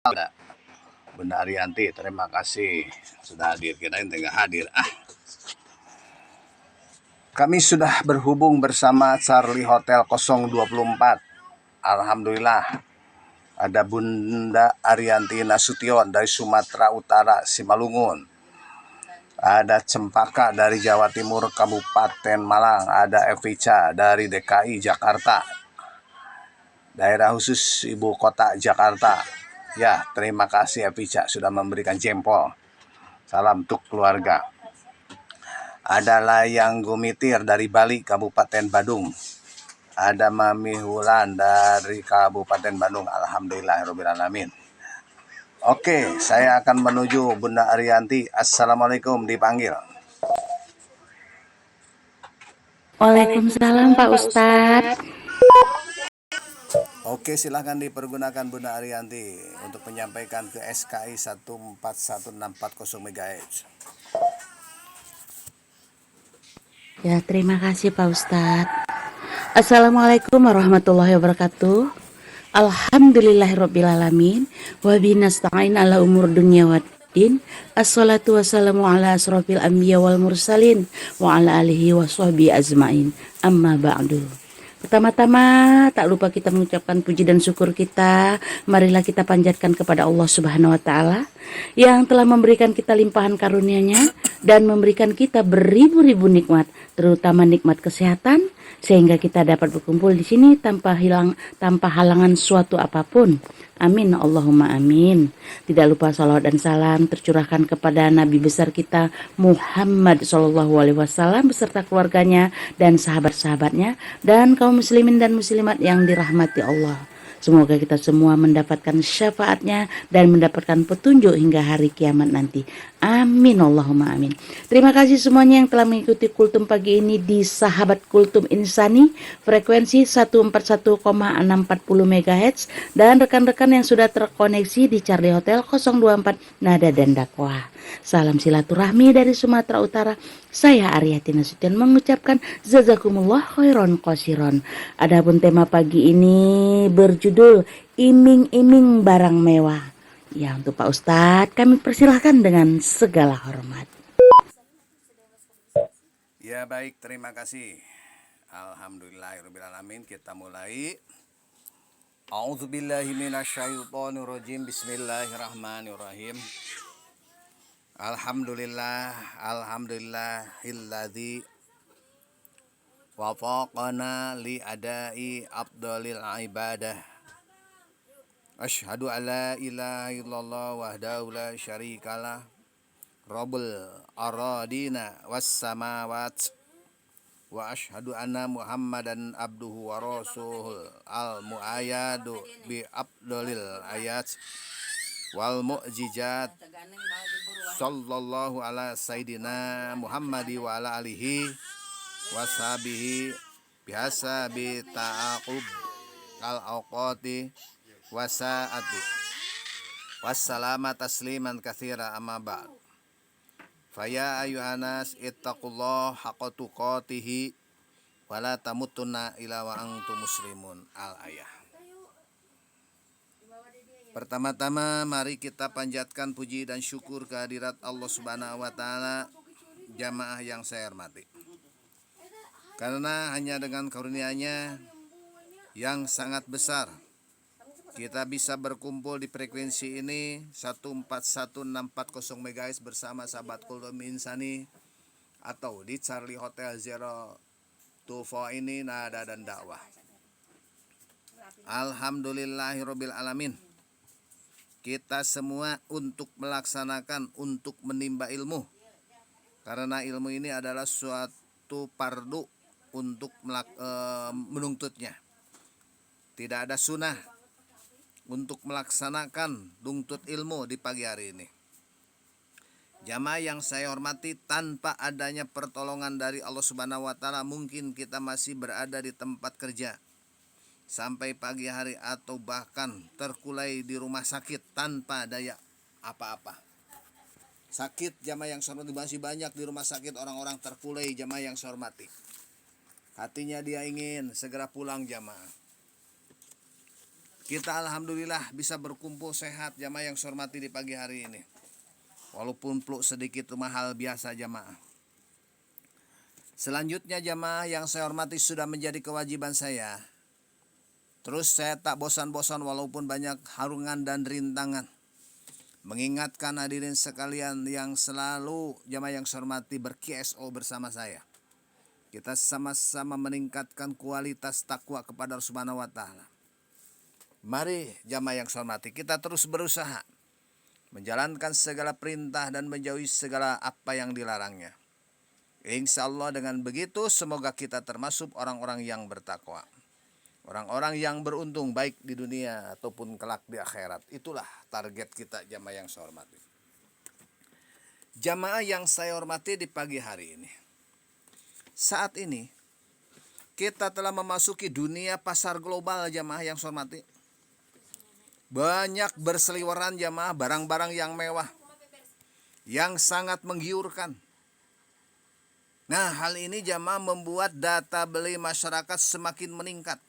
Ada Bunda Arianti, terima kasih sudah hadir. Kirain tengah hadir. Kami sudah berhubung bersama Charlie Hotel 024. Alhamdulillah ada Bunda Arianti Nasution dari Sumatera Utara, Simalungun. Ada Cempaka dari Jawa Timur, Kabupaten Malang. Ada Evica dari DKI Jakarta, daerah khusus ibu kota Jakarta. Ya, terima kasih Evica sudah memberikan jempol. Salam untuk keluarga. Ada Layang Gumitir dari Bali, Kabupaten Badung. Ada Mami Hulan dari Kabupaten Bandung. Alhamdulillahirrahmanirrahim. Oke, saya akan menuju Bunda Arianti. Assalamualaikum dipanggil. Waalaikumsalam Pak Ustadz. Oke, silahkan dipergunakan Bunda Arianti untuk menyampaikan ke SKI 141640 MHz. Ya, terima kasih Pak Ustadz. Assalamualaikum warahmatullahi wabarakatuh. Alhamdulillahirrabbilalamin. Wabinasta'in ala umur dunia waddin. Assalatu wassalamu ala asrafil anbiya wal mursalin. Wa ala alihi wa sahbihi azmain. Amma ba'du. Pertama-tama tak lupa kita mengucapkan puji dan syukur kita. Marilah kita panjatkan kepada Allah Subhanahu wa taala yang telah memberikan kita limpahan karunia-Nya dan memberikan kita beribu-ribu nikmat, terutama nikmat kesehatan, sehingga kita dapat berkumpul di sini tanpa halangan suatu apapun. Amin, Allahumma amin. Tidak lupa salawat dan salam tercurahkan kepada Nabi besar kita Muhammad SAW beserta keluarganya dan sahabat-sahabatnya dan kaum muslimin dan muslimat yang dirahmati Allah. Semoga kita semua mendapatkan syafaatnya dan mendapatkan petunjuk hingga hari kiamat nanti. Amin, Allahumma amin. Terima kasih semuanya yang telah mengikuti kultum pagi ini di Sahabat Kultum Insani frekuensi 141,640 MHz dan rekan-rekan yang sudah terkoneksi di Charlie Hotel 024 Nada dan Dakwah. Salam silaturahmi dari Sumatera Utara. Saya Ariati Nasution mengucapkan jazakumullah khairon qasiron. Adapun tema pagi ini berjudul iming-iming barang mewah. Ya, untuk Pak Ustadz kami persilahkan dengan segala hormat. Ya baik, terima kasih. Alhamdulillahirrahmanirrahim. Kita mulai. A'udzubillahiminasyaitonirrajim. Bismillahirrahmanirrahim. Alhamdulillahilladzi wafaqana li adai afdalil ibadah. Asyhadu alla ilaha illallah wahdahu la syarikalah Rabbul aradina was samawat wa asyhadu anna Muhammadan abduhu wa rasuluhul al muayyadu bi afdalil ayat wal mu'jizat sallallahu ala sayyidina Muhammadi wa ala alihi wa sahbihi biasa bi ta'aqub al awqati wa sa'ati wassalama tasliman katsira amma ba'd. Faya ayuhanas ittaqullah haqqa tuqatih wa la tamutunna illa wa antum muslimun. Al-ayah. Pertama-tama mari kita panjatkan puji dan syukur kehadirat Allah Subhanahu wa taala. Jamaah yang saya hormati, karena hanya dengan karunia-Nya yang sangat besar kita bisa berkumpul di frekuensi ini 141640 MHz bersama sahabat Kultum Insani atau di Charlie Hotel 024 ini Nada dan Dakwah. Alhamdulillahirabbil alamin. Kita semua untuk melaksanakan, untuk menimba ilmu, karena ilmu ini adalah suatu fardu untuk menuntutnya. Tidak ada sunnah untuk melaksanakan nuntut ilmu di pagi hari ini. Jamaah yang saya hormati, tanpa adanya pertolongan dari Allah Subhanahu wa taala mungkin kita masih berada di tempat kerja sampai pagi hari atau bahkan terkulai di rumah sakit tanpa daya apa-apa. Sakit jamaah yang saya hormati, masih banyak di rumah sakit orang-orang terkulai jamaah yang saya hormati. Hatinya dia ingin segera pulang jamaah. kita alhamdulillah bisa berkumpul sehat jamaah yang saya hormati di pagi hari ini. Walaupun peluk sedikit mahal biasa jamaah. Selanjutnya jamaah yang saya hormati, sudah menjadi kewajiban saya. Terus saya tak bosan-bosan walaupun banyak harungan dan rintangan, mengingatkan hadirin sekalian yang selalu jamaah yang saya hormati ber-QSO bersama saya. Kita sama-sama meningkatkan kualitas takwa kepada Allah Subhanahu wa taala. Mari jamaah yang saya hormati, kita terus berusaha menjalankan segala perintah dan menjauhi segala apa yang dilarangnya. Insya Allah dengan begitu semoga kita termasuk orang-orang yang bertakwa, orang-orang yang beruntung baik di dunia ataupun kelak di akhirat. Itulah target kita jamaah yang saya hormati. Jamaah yang saya hormati di pagi hari ini, saat ini kita telah memasuki dunia pasar global jamaah yang saya hormati. Banyak berseliweran jamaah barang-barang yang mewah, yang sangat menggiurkan. Nah, hal ini jamaah membuat data beli masyarakat semakin meningkat.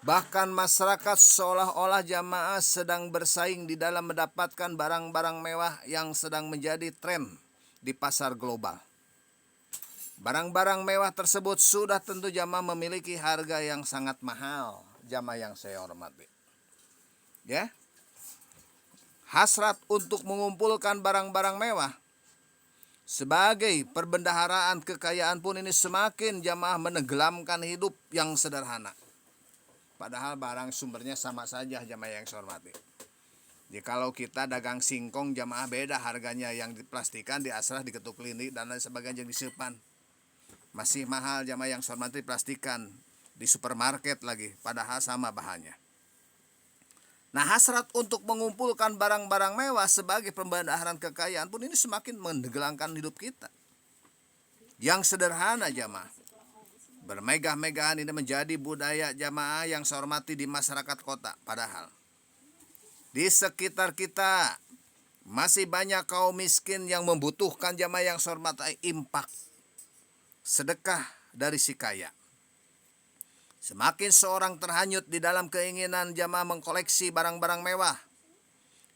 Bahkan masyarakat seolah-olah jamaah sedang bersaing di dalam mendapatkan barang-barang mewah yang sedang menjadi tren di pasar global. Barang-barang mewah tersebut sudah tentu jamaah memiliki harga yang sangat mahal. Jamaah yang saya hormati, ya, hasrat untuk mengumpulkan barang-barang mewah sebagai perbendaharaan kekayaan pun ini semakin jamaah menenggelamkan hidup yang sederhana. Padahal barang sumbernya sama saja jamaah yang saya hormati. Jadi kalau kita dagang singkong jamaah beda harganya, yang diplastikan, di asrah, diketuk lini dan lain sebagainya yang disimpan. Masih mahal jamaah yang saya hormati plastikan di supermarket lagi, padahal sama bahannya. Nah, hasrat untuk mengumpulkan barang-barang mewah sebagai pembendaharaan kekayaan pun ini semakin menenggelamkan hidup kita. Yang sederhana jamaah, bermegah-megahan ini menjadi budaya jamaah yang saya hormati di masyarakat kota. Padahal di sekitar kita masih banyak kaum miskin yang membutuhkan jamaah yang saya hormati infak, sedekah dari si kaya. Semakin seorang terhanyut di dalam keinginan jamaah mengkoleksi barang-barang mewah,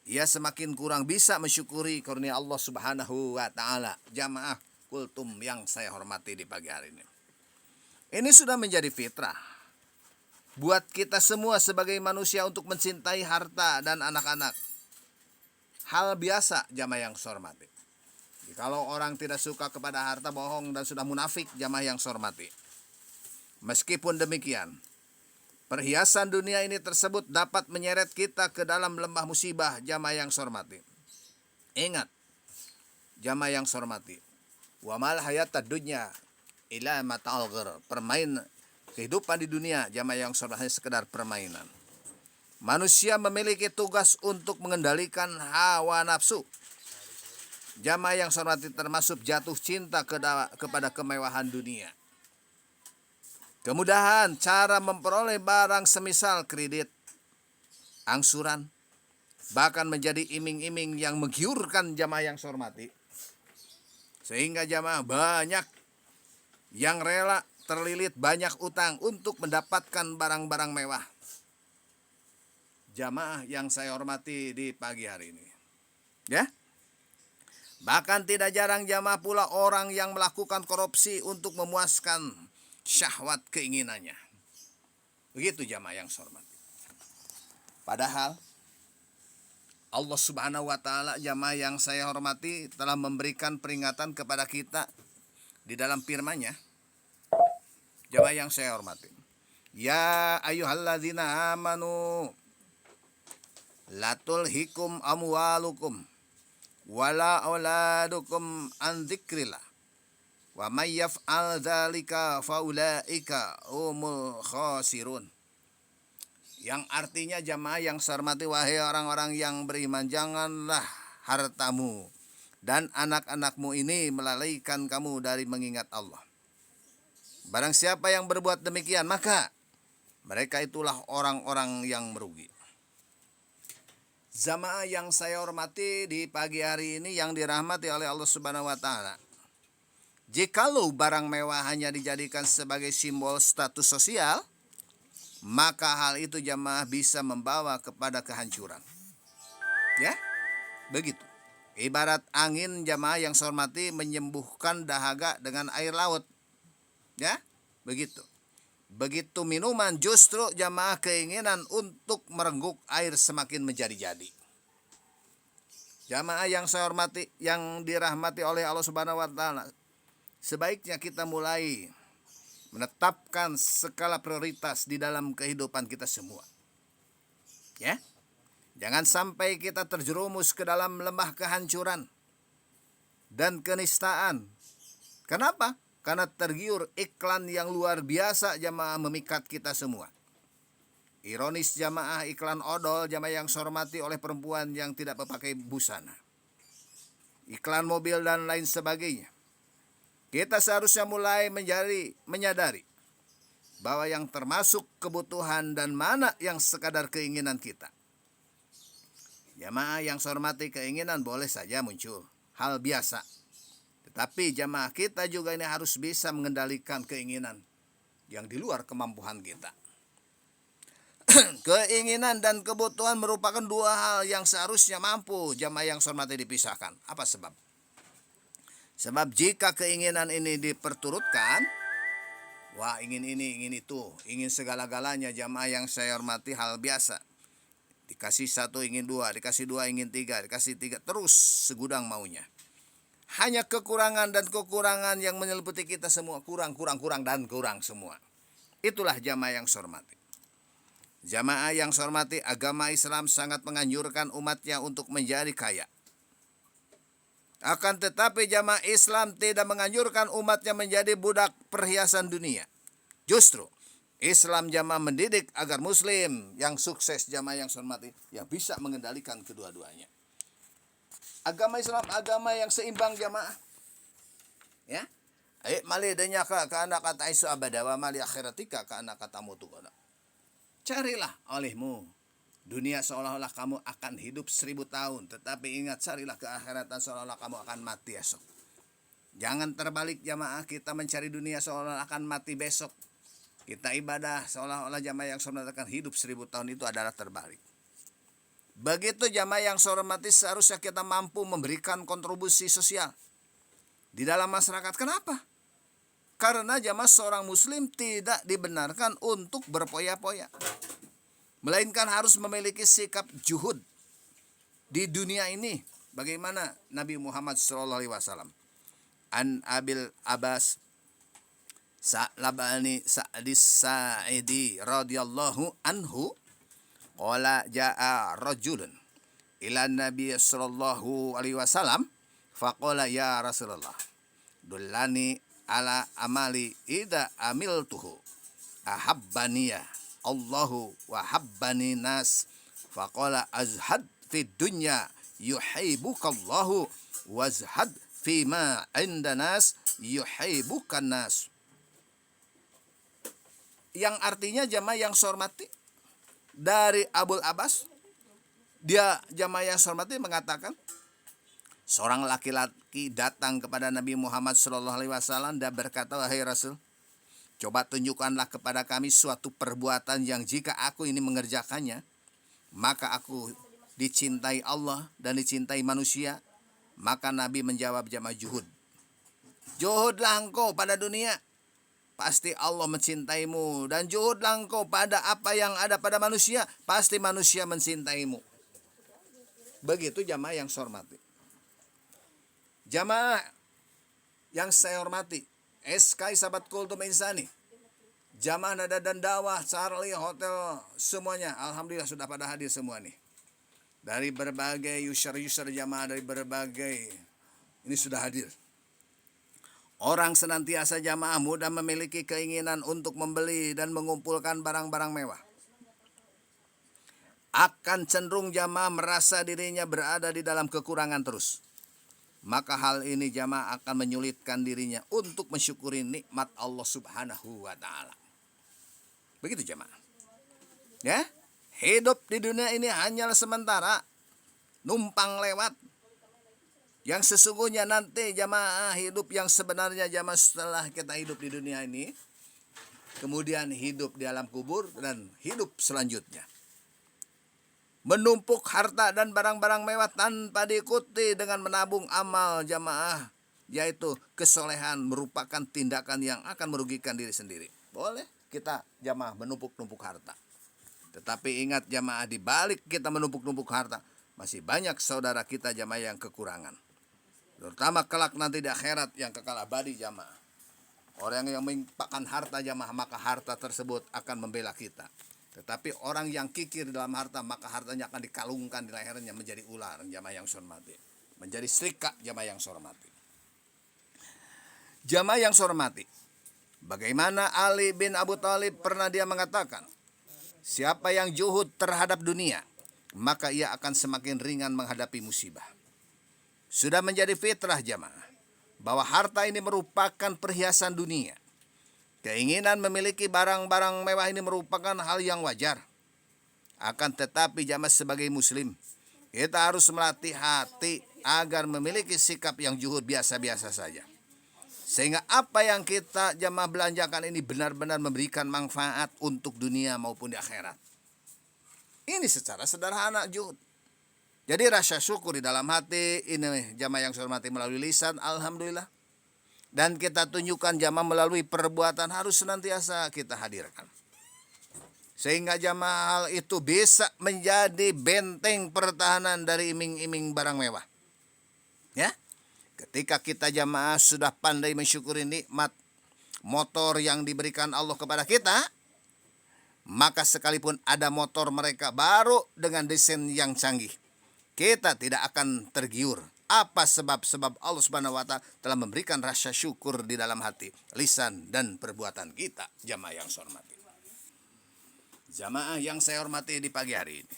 ia semakin kurang bisa mensyukuri karunia Allah Subhanahu wa taala. Jamaah kultum yang saya hormati di pagi hari ini, ini sudah menjadi fitrah buat kita semua sebagai manusia untuk mencintai harta dan anak-anak. Hal biasa jamaah yang saya hormati. Kalau orang tidak suka kepada harta, bohong dan sudah munafik jamaah yang saya hormati. Meskipun demikian, perhiasan dunia ini tersebut dapat menyeret kita ke dalam lembah musibah jamaah yang saya hormati. Ingat jamaah yang saya hormati, wa mal hayatad dunya illa mata'ul ghurur. Kehidupan di dunia jamaah yang saya hormati hanya sekedar permainan. Manusia memiliki tugas untuk mengendalikan hawa nafsu. Jamaah yang saya hormati termasuk jatuh cinta kepada kemewahan dunia. Kemudahan cara memperoleh barang semisal kredit, angsuran, bahkan menjadi iming-iming yang menggiurkan jamaah yang saya hormati. Sehingga jamaah banyak yang rela terlilit banyak utang untuk mendapatkan barang-barang mewah. Jamaah yang saya hormati di pagi hari ini, ya. Bahkan tidak jarang jamaah pula orang yang melakukan korupsi untuk memuaskan syahwat keinginannya. Begitu jamaah yang saya hormati. Padahal Allah Subhanahu wa taala jamaah yang saya hormati telah memberikan peringatan kepada kita di dalam firman-Nya. Jamaah yang saya hormati, ya ayyuhalladzina amanu la tulhikum amwalukum wala auladukum an dzikrillah wa may yaf'al dzalika faulaika humul khasirun. Yang artinya jamaah yang saya hormati, wahai orang-orang yang beriman, janganlah hartamu dan anak-anakmu ini melalaikan kamu dari mengingat Allah. Barang siapa yang berbuat demikian, maka mereka itulah orang-orang yang merugi. Jamaah yang saya hormati di pagi hari ini yang dirahmati oleh Allah Subhanahu wa taala, jikalau barang mewah hanya dijadikan sebagai simbol status sosial, maka hal itu jamaah bisa membawa kepada kehancuran. Ya, begitu. Ibarat angin jamaah yang saya hormati menyembuhkan dahaga dengan air laut. Ya, begitu. Begitu minuman justru jamaah keinginan untuk merengguk air semakin menjadi-jadi. Jamaah yang saya hormati, yang dirahmati oleh Allah Subhanahu wa taala, sebaiknya kita mulai menetapkan skala prioritas di dalam kehidupan kita semua. Ya. Jangan sampai kita terjerumus ke dalam lembah kehancuran dan kenistaan. Kenapa? Karena tergiur iklan yang luar biasa jamaah memikat kita semua. Ironis jamaah, iklan odol jamaah yang saya hormati oleh perempuan yang tidak memakai busana. Iklan mobil dan lain sebagainya. Kita seharusnya mulai menyadari bahwa yang termasuk kebutuhan dan mana yang sekadar keinginan kita. Jamaah yang saya hormati, keinginan boleh saja muncul, hal biasa. Tetapi jamaah kita juga ini harus bisa mengendalikan keinginan yang di luar kemampuan kita. Keinginan dan kebutuhan merupakan dua hal yang seharusnya mampu jamaah yang saya hormati dipisahkan. Apa sebab? Sebab jika keinginan ini diperturutkan, wah ingin ini, ingin itu, ingin segala-galanya jamaah yang saya hormati, hal biasa. Dikasih satu ingin dua, dikasih dua ingin tiga, dikasih tiga, terus segudang maunya. Hanya kekurangan dan kekurangan yang menyelimuti kita semua, kurang dan kurang semua. Itulah jamaah yang saya hormati. Jamaah yang saya hormati, agama Islam sangat menganjurkan umatnya untuk menjadi kaya. Akan tetapi jamaah Islam tidak menganjurkan umatnya menjadi budak perhiasan dunia. Justru Islam jamaah mendidik agar muslim yang sukses jamaah yang saya hormati yang bisa mengendalikan kedua-duanya. Agama Islam agama yang seimbang jamaah. Ya. Mali denya ka anak kata isu abada wa mali akhiratika ka anak kata mutu. Carilah olehmu dunia seolah-olah kamu akan hidup 1000 tahun, tetapi ingat, carilah keakhiratan seolah-olah kamu akan mati esok. Jangan terbalik jamaah, kita mencari dunia seolah-olah akan mati besok. Kita ibadah seolah-olah jamaah yang saya akan hidup 1000 tahun, itu adalah terbalik. Begitu jamaah yang saya hormati, seharusnya kita mampu memberikan kontribusi sosial di dalam masyarakat. Kenapa? Karena jamaah seorang muslim tidak dibenarkan untuk berpoya-poya, melainkan harus memiliki sikap juhud di dunia ini. Bagaimana Nabi Muhammad SAW? An Abil Abbas Sa'labani Sa'dis Sa'idi radhiyallahu anhu qala ja'a rajulun ila Nabi sallallahu alaihi wasallam faqala ya Rasulullah dullani ala amali idza amiltuhu ahabbaniya Allahu wa habbani nas faqala azhad fid dunya yuhibbukallahu wazhad fima inda nas yuhibbukan nas. Yang artinya jamaah yang saya hormati, dari Abul Abbas, dia jamaah yang saya hormati mengatakan, seorang laki-laki datang kepada Nabi Muhammad SAW dan berkata, wahai Rasul, coba tunjukkanlah kepada kami suatu perbuatan yang jika aku ini mengerjakannya, maka aku dicintai Allah dan dicintai manusia. Maka Nabi menjawab jamaah juhud. Juhudlah engkau pada dunia, pasti Allah mencintaimu. Dan juhudlah engkau pada apa yang ada pada manusia, pasti manusia mencintaimu. Begitu jamaah yang saya hormati. Jamaah yang saya hormati, SK Sahabat Kultum Insani, jamaah nada dan dakwah, Charlie Hotel, semuanya alhamdulillah sudah pada hadir semua nih. Dari berbagai user jamaah dari berbagai ini sudah hadir. Orang senantiasa jamaah mudah memiliki keinginan untuk membeli dan mengumpulkan barang-barang mewah. Akan cenderung jamaah merasa dirinya berada di dalam kekurangan terus. Maka hal ini jamaah akan menyulitkan dirinya untuk mensyukuri nikmat Allah Subhanahu wa taala. Begitu jamaah. Ya, hidup di dunia ini hanyalah sementara, numpang lewat. Yang sesungguhnya nanti jamaah hidup yang sebenarnya jamaah setelah kita hidup di dunia ini, kemudian hidup di alam kubur, dan hidup selanjutnya. Menumpuk harta dan barang-barang mewah tanpa diikuti dengan menabung amal jamaah, yaitu kesolehan, merupakan tindakan yang akan merugikan diri sendiri. Boleh kita jamaah menumpuk-numpuk harta. Tetapi ingat jamaah, di balik kita menumpuk-numpuk harta, masih banyak saudara kita jamaah yang kekurangan. Terutama kelak nanti di akhirat yang kekal abadi jamaah. Orang yang menginfakkan harta jamaah, maka harta tersebut akan membela kita. Tetapi orang yang kikir dalam harta, maka hartanya akan dikalungkan di lehernya menjadi ular, jamaah yang saya hormati. Menjadi serika, jamaah yang saya hormati. Jamaah yang saya hormati, bagaimana Ali bin Abu Thalib pernah dia mengatakan, siapa yang juhud terhadap dunia, maka ia akan semakin ringan menghadapi musibah. Sudah menjadi fitrah jamaah, bahwa harta ini merupakan perhiasan dunia. Keinginan memiliki barang-barang mewah ini merupakan hal yang wajar. Akan tetapi jamaah sebagai muslim, kita harus melatih hati agar memiliki sikap yang juhud biasa-biasa saja. Sehingga apa yang kita jamaah belanjakan ini benar-benar memberikan manfaat untuk dunia maupun di akhirat. Ini secara sederhana juhud. Jadi rasa syukur di dalam hati ini jamaah yang saya hormati melalui lisan, alhamdulillah. Dan kita tunjukkan jamaah melalui perbuatan harus senantiasa kita hadirkan. Sehingga jamaah hal itu bisa menjadi benteng pertahanan dari iming-iming barang mewah. Ya, ketika kita jamaah sudah pandai mensyukuri nikmat motor yang diberikan Allah kepada kita, maka sekalipun ada motor mereka baru dengan desain yang canggih, kita tidak akan tergiur. Apa sebab Allah Subhanahu wa Ta'ala telah memberikan rasa syukur di dalam hati, lisan, dan perbuatan kita, jamaah yang saya hormati. Jamaah yang saya hormati di pagi hari ini,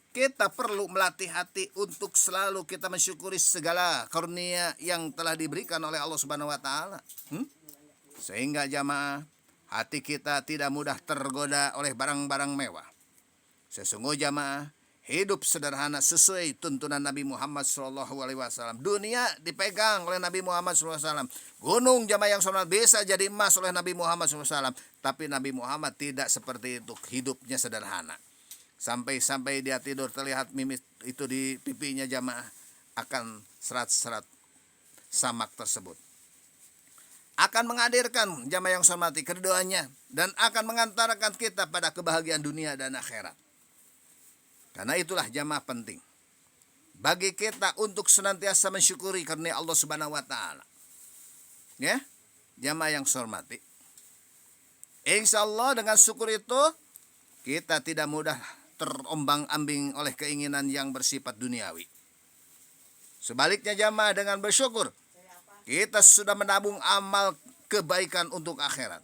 kita perlu melatih hati untuk selalu kita mensyukuri segala karunia yang telah diberikan oleh Allah Subhanahu wa Ta'ala. Sehingga jamaah, hati kita tidak mudah tergoda oleh barang-barang mewah. Sesungguhnya jamaah, hidup sederhana sesuai tuntunan Nabi Muhammad SAW. Dunia dipegang oleh Nabi Muhammad SAW. Gunung jamaah yang sholat bisa jadi emas oleh Nabi Muhammad SAW. Tapi Nabi Muhammad tidak seperti itu. Hidupnya sederhana. Sampai-sampai dia tidur terlihat mimik itu di pipinya jamaah akan serat-serat samak tersebut. Akan menghadirkan jamaah yang sholat keduanya. Dan akan mengantarkan kita pada kebahagiaan dunia dan akhirat. Karena itulah jamaah penting bagi kita untuk senantiasa mensyukuri karena Allah Subhanahu wa Ta'ala. Ya, jamaah yang saya hormati, insya Allah dengan syukur itu kita tidak mudah terombang-ambing oleh keinginan yang bersifat duniawi. Sebaliknya jamaah dengan bersyukur, kita sudah menabung amal kebaikan untuk akhirat.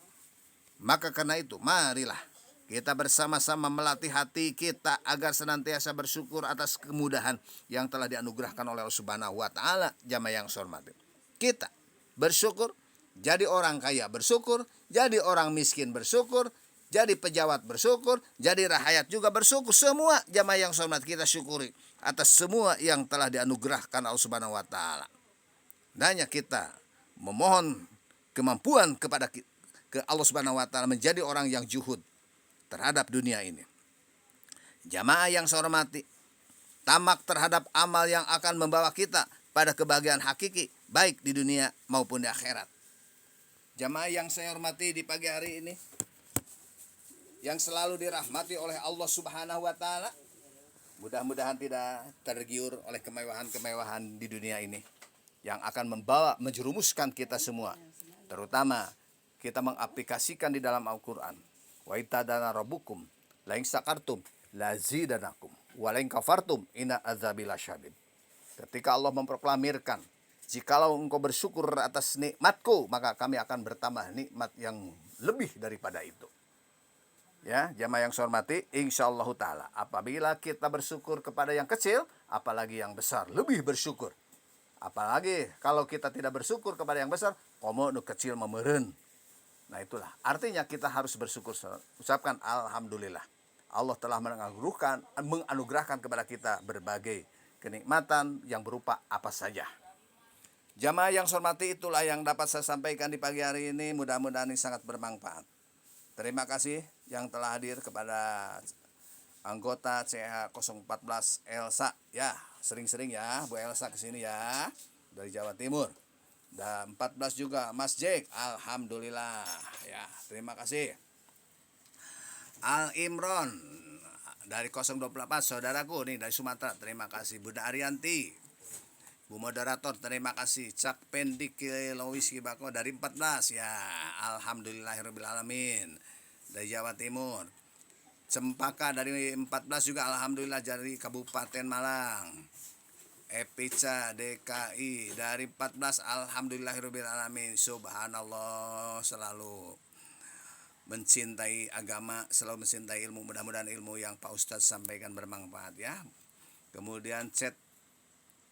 Maka karena itu marilah kita bersama-sama melatih hati kita agar senantiasa bersyukur atas kemudahan yang telah dianugerahkan oleh Allah Subhanahu wa Ta'ala, jamaah yang saya hormati. Kita bersyukur, jadi orang kaya bersyukur, jadi orang miskin bersyukur, jadi pejabat bersyukur, jadi rakyat juga bersyukur. Semua jamaah yang saya hormati kita syukuri atas semua yang telah dianugerahkan Allah Subhanahu wa Ta'ala. Hanya kita memohon kemampuan kepada Allah Subhanahu wa Ta'ala menjadi orang yang juhud terhadap dunia ini. Jamaah yang saya hormati, tamak terhadap amal yang akan membawa kita pada kebahagiaan hakiki, baik di dunia maupun di akhirat. Jamaah yang saya hormati di pagi hari ini, yang selalu dirahmati oleh Allah Subhanahu wa Ta'ala, mudah-mudahan tidak tergiur oleh kemewahan-kemewahan di dunia ini yang akan menjerumuskan kita semua, terutama kita mengaplikasikan di dalam Al-Quran. Wa itadana rabbukum la in sakartum lazidanakum wa la in kafartum inna azabi lasyadid. Ketika Allah memproklamirkan, jikalau engkau bersyukur atas nikmatku, maka kami akan bertambah nikmat yang lebih daripada itu. Ya, jamaah yang saya hormati, insyaallah taala apabila kita bersyukur kepada yang kecil, apalagi yang besar, lebih bersyukur. Apalagi kalau kita tidak bersyukur kepada yang besar, komo nu kecil memeureun. Nah itulah artinya kita harus bersyukur, ucapkan alhamdulillah. Allah telah menganugerahkan kepada kita berbagai kenikmatan yang berupa apa saja. Jamaah yang saya hormati, itulah yang dapat saya sampaikan di pagi hari ini. Mudah-mudahan ini sangat bermanfaat. Terima kasih yang telah hadir kepada anggota CH014 Elsa ya, sering-sering ya Bu Elsa kesini ya dari Jawa Timur. Dan 14 juga Mas Jake, alhamdulillah ya, terima kasih. Al Imron dari 028 saudaraku nih dari Sumatera, terima kasih. Bunda Arianti, Bu moderator, terima kasih. Cak Pendik Lowis Kibako dari 14 ya, alhamdulillahirabbil alamin dari Jawa Timur. Cempaka dari 14 juga alhamdulillah dari Kabupaten Malang. Epica DKI dari 14 alhamdulillahirabbil alamin. Subhanallah, selalu mencintai agama, selalu mencintai ilmu. Mudah-mudahan ilmu yang Pak Ustadz sampaikan bermanfaat ya. Kemudian chat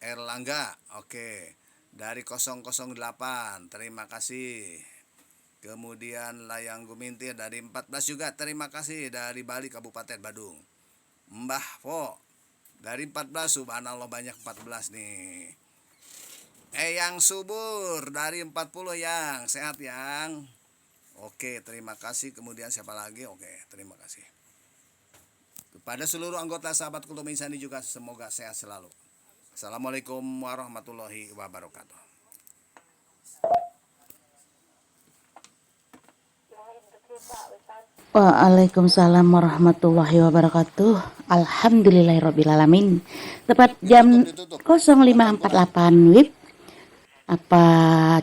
Erlangga, oke, dari 008, terima kasih. Kemudian Layang Gumintir dari 14 juga, terima kasih, dari Bali Kabupaten Badung. Mbah Po dari 14, subhanallah banyak 14 nih. Yang Subur dari 40, yang sehat yang. Oke, terima kasih. Kemudian siapa lagi? Oke, terima kasih. Kepada seluruh anggota sahabat Kultum Insani juga semoga sehat selalu. Assalamualaikum warahmatullahi wabarakatuh. Waalaikumsalam warahmatullahi wabarakatuh. Alhamdulillahirrabbilalamin. Tepat jam 05.48 WIB. Apa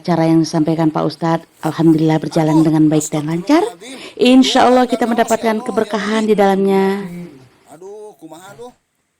cara yang disampaikan Pak Ustadz? Alhamdulillah berjalan dengan baik dan lancar. Insya Allah kita mendapatkan keberkahan di dalamnya. Aduh, kumaha aduh.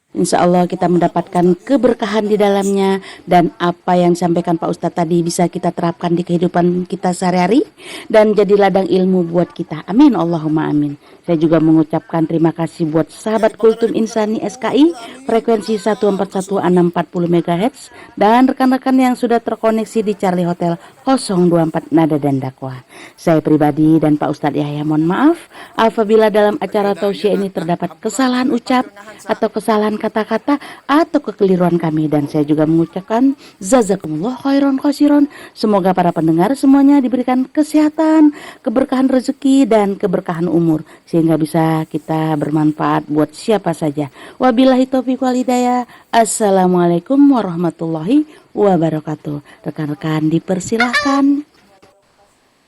Insya Allah kita mendapatkan keberkahan di dalamnya, dan apa yang disampaikan Pak Ustadz tadi bisa kita terapkan di kehidupan kita sehari-hari dan jadi ladang ilmu buat kita. Amin, Allahumma amin. Saya juga mengucapkan terima kasih buat sahabat Kultum Insani SKI frekuensi 141640 MHz dan rekan-rekan yang sudah terkoneksi di Charlie Hotel 024 Nada dan Dakwah. Saya pribadi dan Pak Ustadz Yahya mohon maaf apabila dalam acara tausiah ini terdapat kesalahan ucap atau kesalahan kata-kata atau kekeliruan kami, dan saya juga mengucapkan jazakumullah khairan khasiron. Semoga para pendengar semuanya diberikan kesehatan, keberkahan rezeki dan keberkahan umur sehingga bisa kita bermanfaat buat siapa saja. Wabillahi taufiq wal hidayah. Assalamualaikum warahmatullahi wabarakatuh. Rekan-rekan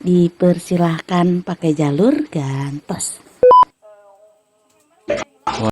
dipersilahkan pakai jalur gantos.